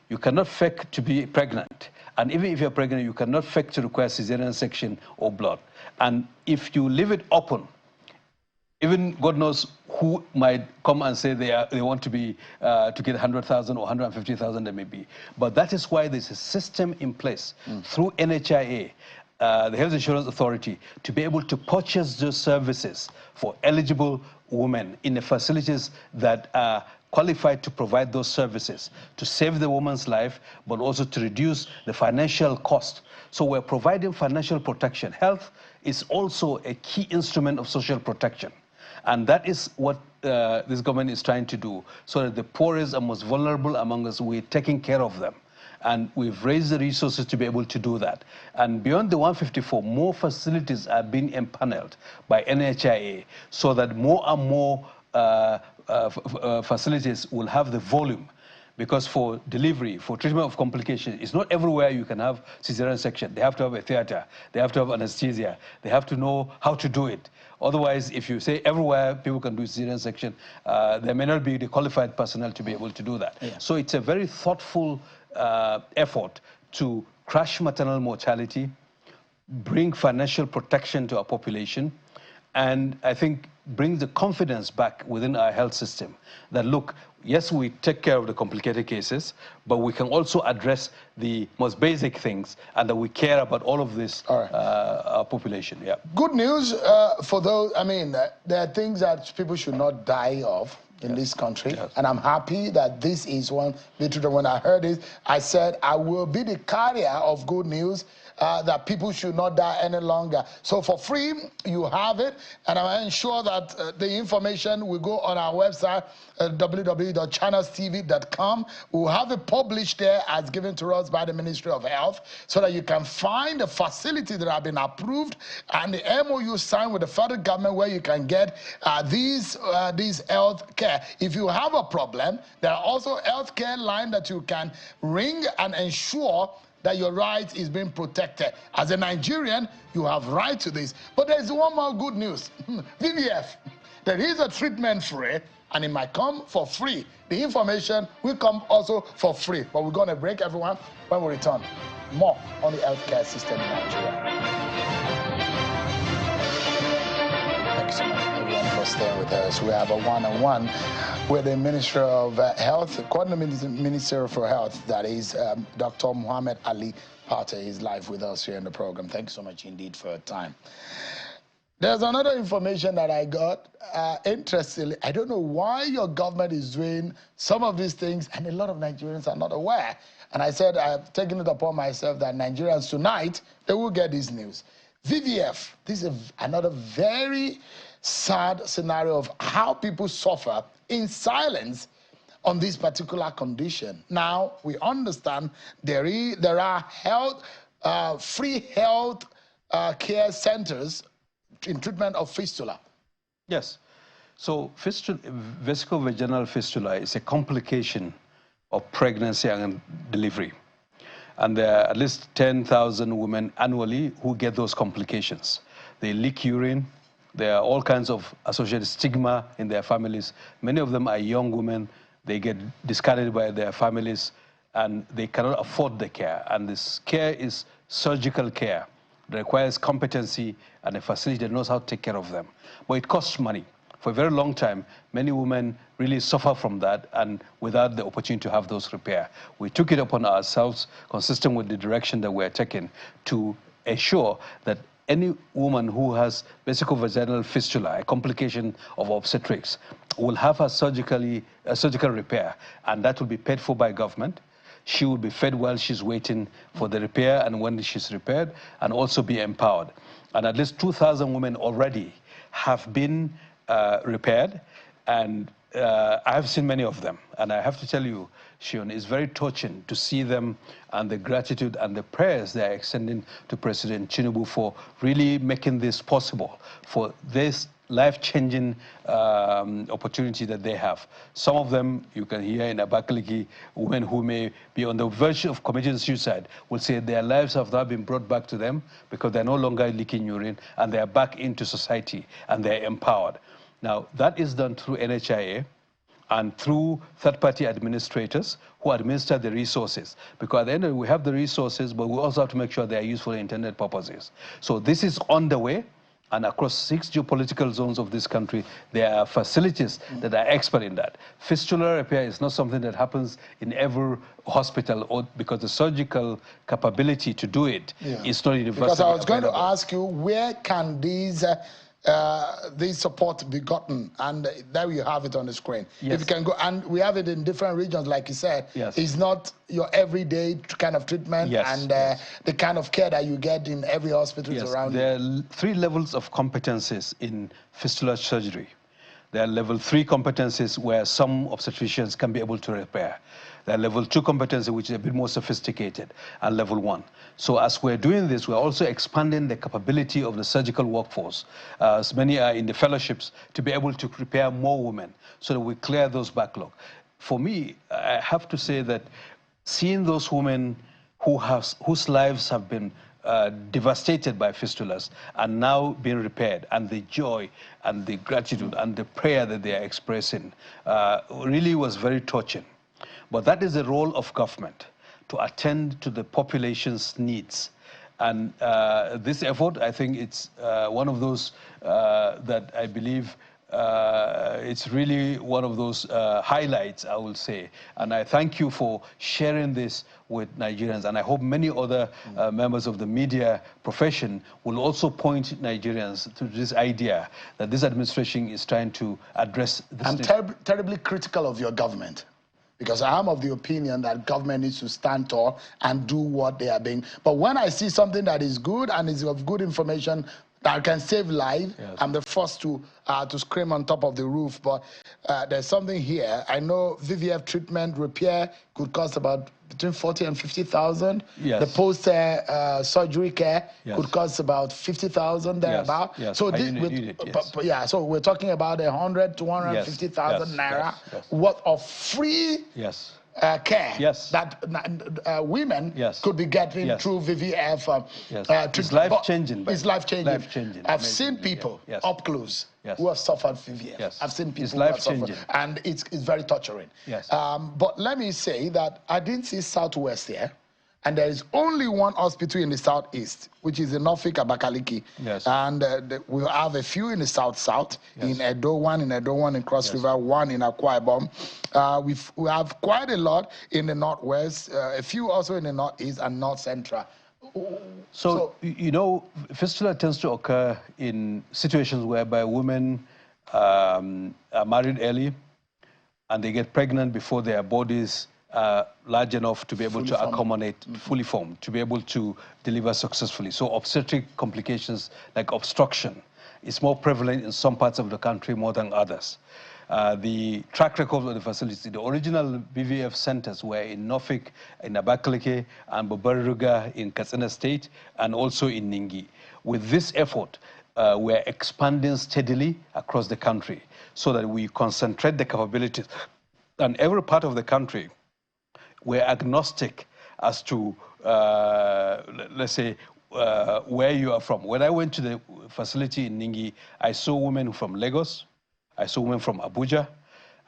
You cannot fake to be pregnant. And even if you're pregnant, you cannot fake to require cesarean section or blood. And if you leave it open, even God knows who might come and say they want to be to get 100,000 or 150,000 there may be. But that is why there's a system in place through NHIA, the Health Insurance Authority, to be able to purchase those services for eligible women in the facilities that are qualified to provide those services to save the woman's life, but also to reduce the financial cost. So we're providing financial protection. Health is also a key instrument of social protection. And that is what this government is trying to do, so that the poorest and most vulnerable among us, we're taking care of them. And we've raised the resources to be able to do that. And beyond the 154, more facilities are being empaneled by NHIA, so that more and more facilities will have the volume, because for delivery, for treatment of complications, it's not everywhere you can have cesarean section. They have to have a theater, they have to have anesthesia, they have to know how to do it. Otherwise, if you say everywhere people can do cesarean section, there may not be the qualified personnel to be able to do that. So it's a very thoughtful effort to crush maternal mortality, bring financial protection to our population, and I think brings the confidence back within our health system that, look, yes, we take care of the complicated cases, but we can also address the most basic things, and that we care about all of this our population. Yeah. Good news for those, I mean, there are things that people should not die of in this country, and I'm happy that this is one. Literally, when I heard it, I said, I will be the carrier of good news, that people should not die any longer. So for free, you have it, and I ensure that the information will go on our website, www.channelstv.com. We'll have it published there as given to us by the Ministry of Health, so that you can find the facility that have been approved and the MOU signed with the federal government where you can get these health care. If you have a problem, there are also health care lines that you can ring and ensure that your right is being protected. As a Nigerian, you have right to this. But there's one more good news. VVF, there is a treatment free, and it might come for free. The information will come also for free. But we're going to break, everyone. When we return, more on the healthcare system in Nigeria. Thank you so much, everyone, for staying with us. We have a one-on-one with the Minister of Health, Coordinator Minister for Health, that is Dr. Muhammad Ali Pate, is live with us here in the program. Thank you so much indeed for your time. There's another information that I got. Interestingly, I don't know why your government is doing some of these things, and a lot of Nigerians are not aware. And I said I've taken it upon myself that Nigerians tonight, they will get this news. VVF, this is another very sad scenario of how people suffer in silence on this particular condition. Now, we understand there are health, free health care centers in treatment of fistula. Yes. So vesicovaginal fistula is a complication of pregnancy and delivery. And there are at least 10,000 women annually who get those complications. They leak urine. There are all kinds of associated stigma in their families. Many of them are young women. They get discarded by their families, and they cannot afford the care. And this care is surgical care. It requires competency and a facility that knows how to take care of them. But it costs money. For a very long time, many women really suffer from that, and without the opportunity to have those repair. We took it upon ourselves, consistent with the direction that we're taking, to ensure that any woman who has vesicovaginal fistula, a complication of obstetrics, will have a surgical repair, and that will be paid for by government. She will be fed while she's waiting for the repair and when she's repaired, and also be empowered. And at least 2,000 women already have been repaired, and I have seen many of them. And I have to tell you, Shion, it's very touching to see them and the gratitude and the prayers they are extending to President Tinubu for really making this possible, for this life-changing opportunity that they have. Some of them, you can hear in Abakaliki, women who may be on the verge of committing suicide will say their lives have now been brought back to them because they're no longer leaking urine, and they're back into society, and they're empowered. Now, that is done through NHIA and through third-party administrators who administer the resources. Because at the end of it, we have the resources, but we also have to make sure they are used for intended purposes. So this is on the way. And across 6 geopolitical zones of this country, there are facilities that are expert in that. Fistula repair is not something that happens in every hospital, or because the surgical capability to do it is not universal. Because I was going to ask you, where can these support be gotten? And there you have it on the screen. Yes. If you can go, and we have it in different regions, like you said. Yes. It's not your everyday kind of treatment, and the kind of care that you get in every hospital around you. There are 3 levels of competencies in fistula surgery. There are level 3 competencies where some obstetricians can be able to repair. There are level 2 competency, which is a bit more sophisticated, and level 1. So as we're doing this, we're also expanding the capability of the surgical workforce, as many are in the fellowships, to be able to prepare more women so that we clear those backlog. For me, I have to say that seeing those women whose lives have been devastated by fistulas and now being repaired, and the joy and the gratitude and the prayer that they are expressing really was very touching. But that is the role of government, to attend to the population's needs. And this effort, I think it's one of those that I believe it's really one of those highlights, I will say. And I thank you for sharing this with Nigerians. And I hope many other members of the media profession will also point Nigerians to this idea that this administration is trying to address this. I'm terribly critical of your government, because I am of the opinion that government needs to stand tall and do what they are being. But when I see something that is good and is of good information that can save lives, yes, I'm the first to scream on top of the roof. But there's something here. I know VVF treatment repair could cost about between 40 and 50,000. Yes. The post surgery care, yes, could cost about 50,000 thereabout. Yes. Yes. So yes. So we're talking about 100 to 150,000 yes, naira yes, worth of free, yes, care, yes, that women, yes, could be getting, yes, through VVF. Yes. It's life-changing. It's life-changing. Life-changing. I've seen people, yes, up close, yes, who have suffered VVF. Yes. I've seen people it's life-changing, and it's very torturing. Yes. But let me say that I didn't see Southwest here, and there is only one hospital in the Southeast, which is in Norfolk, Abakaliki. Yes. And we have a few in the South-South, yes, in Edo, one in Cross, yes, River, one in Akwa Ibom. We have quite a lot in the Northwest, a few also in the Northeast and North Central. So, you know, fistula tends to occur in situations whereby women are married early and they get pregnant before their bodies large enough to be able to accommodate, fully formed, to be able to deliver successfully. So obstetric complications like obstruction is more prevalent in some parts of the country more than others. The track record of the facility, the original BVF centers were in Norfolk, in Abakaliki, and Bobaruga in Katsina State, and also in Ningi. With this effort, we're expanding steadily across the country so that we concentrate the capabilities. And every part of the country, we're agnostic as to, let's say, where you are from. When I went to the facility in Ningi, I saw women from Lagos, I saw women from Abuja,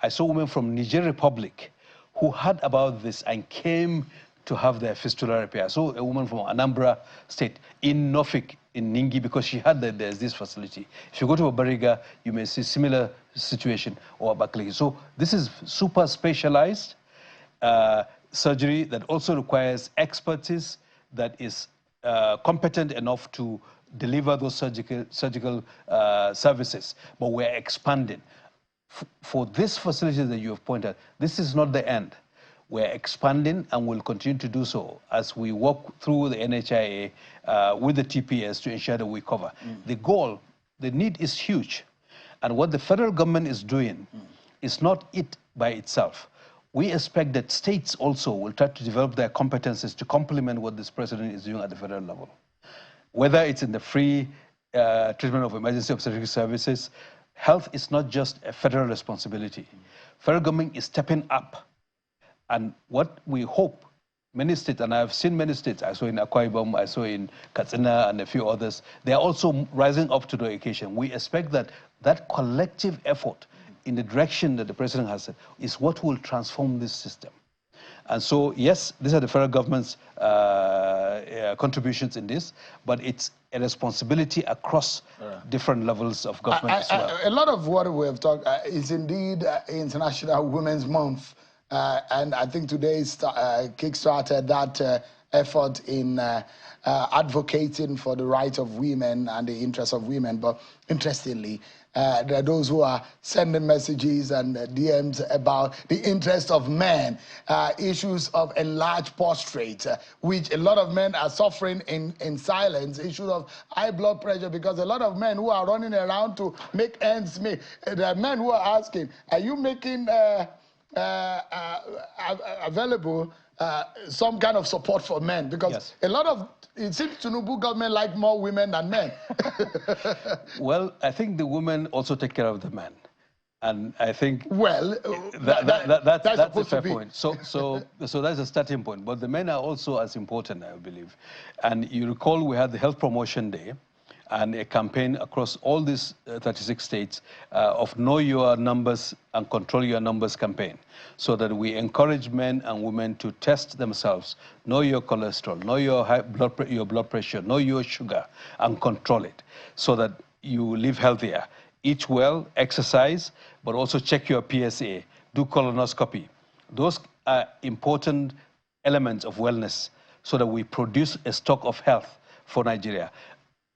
I saw women from Niger Republic who heard about this and came to have their fistula repair. I saw a woman from Anambra State in Norfolk, in Ningi, because she heard that there's this facility. If you go to Bariga, you may see similar situation, or Abakaliki. So this is super specialized surgery that also requires expertise that is competent enough to deliver those surgical services. But we're expanding. For this facility that you have pointed out, this is not the end. We're expanding and will continue to do so as we work through the NHIA with the TPS to ensure that we cover. The goal, the need is huge. And what the federal government is doing is not it by itself. We expect that states also will try to develop their competencies to complement what this president is doing at the federal level. Whether it's in the free treatment of emergency obstetric services, health is not just a federal responsibility. Federal government is stepping up. And what we hope, many states, and I've seen many states, I saw in Akwa Ibom, I saw in Katsina and a few others, they are also rising up to the occasion. We expect that that collective effort in the direction that the president has said is what will transform this system. And so, yes, these are the federal government's contributions in this, but it's a responsibility across different levels of government as well. A lot of what we have talked is indeed International Women's Month. And I think today kick-started that effort in advocating for the rights of women and the interests of women. But interestingly, there are those who are sending messages and DMs about the interest of men, issues of enlarged prostate, which a lot of men are suffering in silence, issues of high blood pressure, because a lot of men who are running around to make ends meet, there are men who are asking, are you making available some kind of support for men? Because yes, a lot of, it seems Tinubu government like more women than men. Well, I think the women also take care of the men. And I think well, that's a fair point. So that's a starting point. But the men are also as important, I believe. And you recall we had the Health Promotion Day, and a campaign across all these 36 states of Know Your Numbers and Control Your Numbers campaign, so that we encourage men and women to test themselves, know your cholesterol, know your blood pressure, know your sugar, and control it, so that you live healthier. Eat well, exercise, but also check your PSA, do colonoscopy. Those are important elements of wellness, so that we produce a stock of health for Nigeria.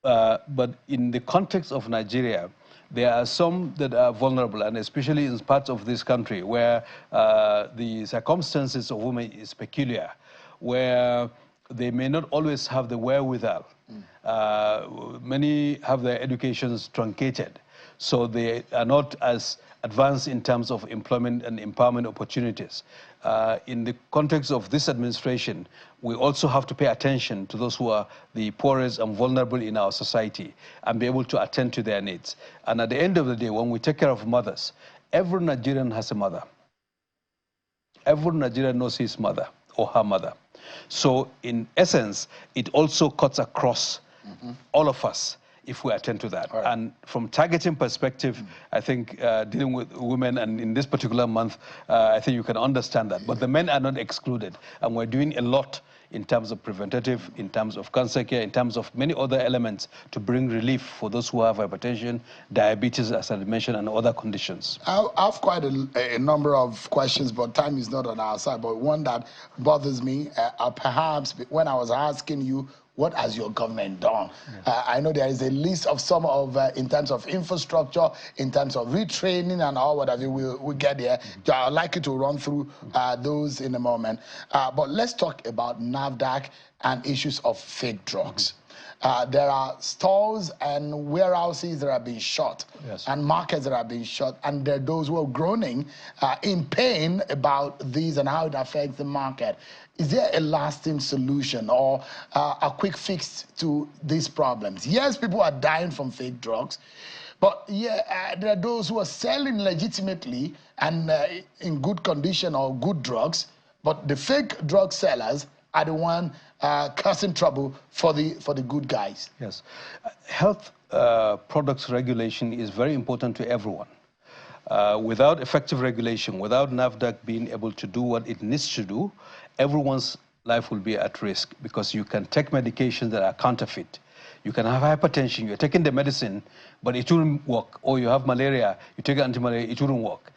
But in the context of Nigeria, there are some that are vulnerable, and especially in parts of this country where the circumstances of women is peculiar, where they may not always have the wherewithal. Many have their educations truncated, so they are not as advanced in terms of employment and empowerment opportunities. In the context of this administration, we also have to pay attention to those who are the poorest and vulnerable in our society and be able to attend to their needs. And at the end of the day, when we take care of mothers, every Nigerian has a mother. Every Nigerian knows his mother or her mother. So in essence, it also cuts across all of us if we attend to that. Right. And from targeting perspective, I think dealing with women, and in this particular month, I think you can understand that. But the men are not excluded, and we're doing a lot in terms of preventative, in terms of cancer care, in terms of many other elements to bring relief for those who have hypertension, diabetes, as I mentioned, and other conditions. I have quite a number of questions, but time is not on our side. But one that bothers me, perhaps when I was asking you, what has your government done? I know there is a list of some of, in terms of infrastructure, in terms of retraining and all whatever, we'll get there. I'd like you to run through those in a moment. But let's talk about NAFDAC and issues of fake drugs. There are stores and warehouses that are being shut, and markets that are being shut, and there are those who are groaning in pain about these and how it affects the market. Is there a lasting solution or a quick fix to these problems? Yes, people are dying from fake drugs, but yeah, there are those who are selling legitimately and in good condition or good drugs, but the fake drug sellers are the one causing trouble for the good guys. Yes, health products regulation is very important to everyone. Without effective regulation, without NAFDAC being able to do what it needs to do, everyone's life will be at risk, because you can take medications that are counterfeit. You can have hypertension, you're taking the medicine, but it wouldn't work. Or you have malaria, you take anti-malaria, it wouldn't work.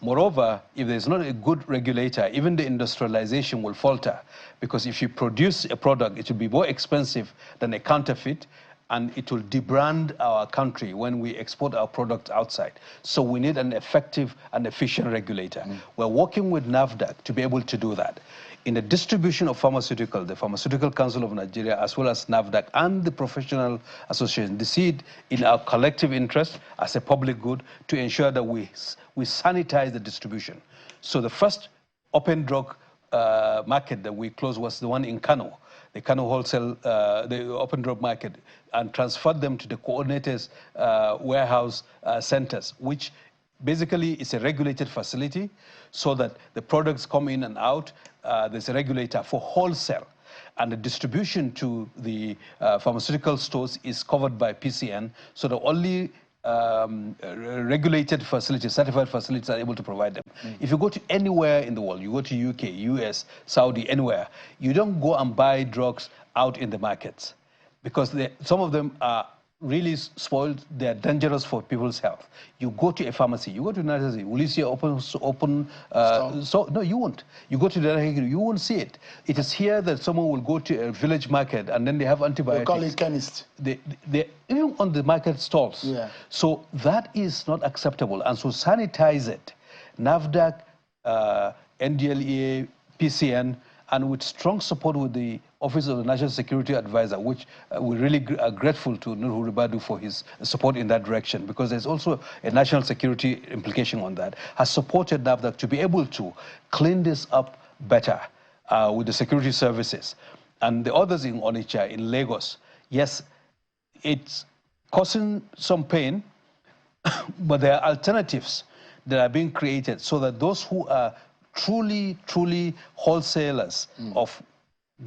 Moreover, if there's not a good regulator, even the industrialization will falter, because if you produce a product, it will be more expensive than a counterfeit, and it will debrand our country when we export our products outside. So we need an effective and efficient regulator. We're working with NAFDAC to be able to do that. In the distribution of pharmaceuticals, the Pharmaceutical Council of Nigeria, as well as NAFDAC and the professional association, they see it in our collective interest as a public good to ensure that we sanitize the distribution. So the first open drug market that we closed was the one in Kano, the Kano wholesale, the open drug market, and transferred them to the coordinators warehouse centers, which basically is a regulated facility, so that the products come in and out. There's a regulator for wholesale, and the distribution to the pharmaceutical stores is covered by PCN, so the only regulated facilities, certified facilities are able to provide them. If you go to anywhere in the world, you go to UK, US, Saudi, anywhere, you don't go and buy drugs out in the markets, because some of them are really spoiled. They're dangerous for people's health. You go to a pharmacy, you go to another city, will you see an open so no, you won't. You go to the other, you won't see it. It is here that someone will go to a village market and then they have antibiotics. They call it chemist. They even on the market stalls. Yeah. So that is not acceptable, and so sanitize it. NAFDAC, NDLEA, PCN, and with strong support with the Office of the National Security Advisor, which we really are grateful to Nuhu Ribadu for his support in that direction, because there's also a national security implication on that, has supported NAFDAC to be able to clean this up better with the security services. And the others in Onitsha, in Lagos, yes, it's causing some pain, but there are alternatives that are being created so that those who are truly wholesalers of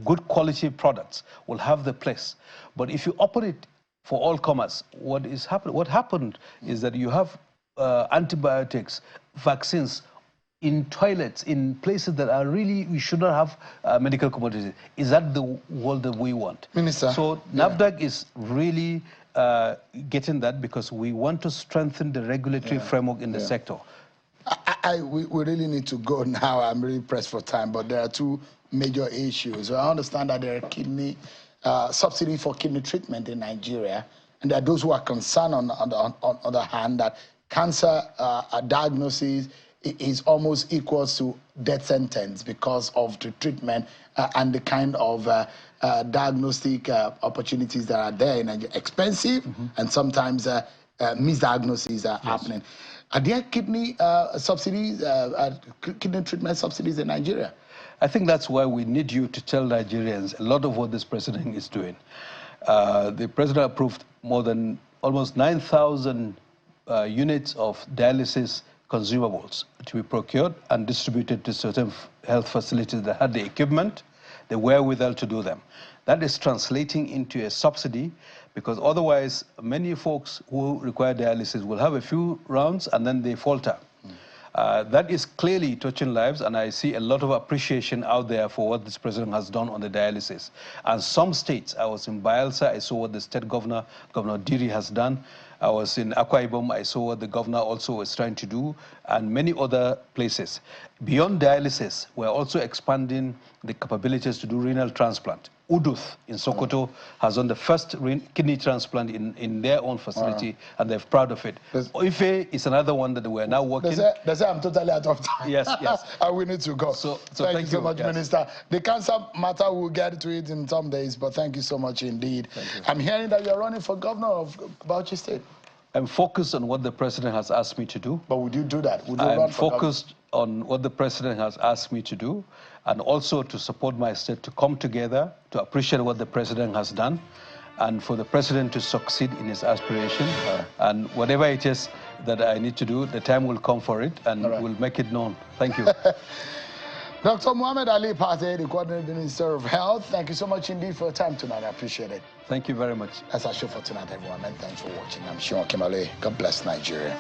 good quality products will have the place. But if you operate for all comers. What happened is that you have antibiotics, vaccines in toilets, in places that are really, we should not have medical commodities. Is that the world that we want? Minister. So NAFDAC is really getting that, because we want to strengthen the regulatory framework in the sector. We really need to go now. I'm really pressed for time, but there are two major issues. I understand that there are kidney subsidy for kidney treatment in Nigeria, and there are those who are concerned on the other hand that cancer diagnosis is almost equal to death sentence because of the treatment and the kind of diagnostic opportunities that are there in Nigeria. Expensive, and sometimes misdiagnoses are happening. Are there kidney subsidies, kidney treatment subsidies in Nigeria? I think that's why we need you to tell Nigerians a lot of what this president is doing. The president approved more than almost 9,000 units of dialysis consumables to be procured and distributed to certain health facilities that had the equipment, the wherewithal to do them. That is translating into a subsidy, because otherwise many folks who require dialysis will have a few rounds and then they falter. That is clearly touching lives, and I see a lot of appreciation out there for what this president has done on the dialysis. And some states, I was in Bayelsa, I saw what the state governor, Governor Diri, has done. I was in Akwa Ibom, I saw what the governor also was trying to do, and many other places. Beyond dialysis, we're also expanding the capabilities to do renal transplant. Uduth in Sokoto has done the first kidney transplant in their own facility, and they're proud of it. Ife is another one that we're now working. They say I'm totally out of time. Yes, yes. And we need to go. So thank you so much, Minister. The cancer matter, we'll get to it in some days, but thank you so much indeed. I'm hearing that you're running for governor of Bauchi State. I'm focused on what the president has asked me to do. But would you do that? Would you I'm run for focused on what the president has asked me to do, and also to support my state to come together, to appreciate what the president has done, and for the president to succeed in his aspiration. And whatever it is that I need to do, the time will come for it, and we'll make it known. Thank you. Dr. Muhammad Ali Pate, the Coordinating Minister of Health, thank you so much indeed for your time tonight. I appreciate it. Thank you very much. That's our show for tonight, everyone, and thanks for watching. I'm Sean Kimale. God bless Nigeria.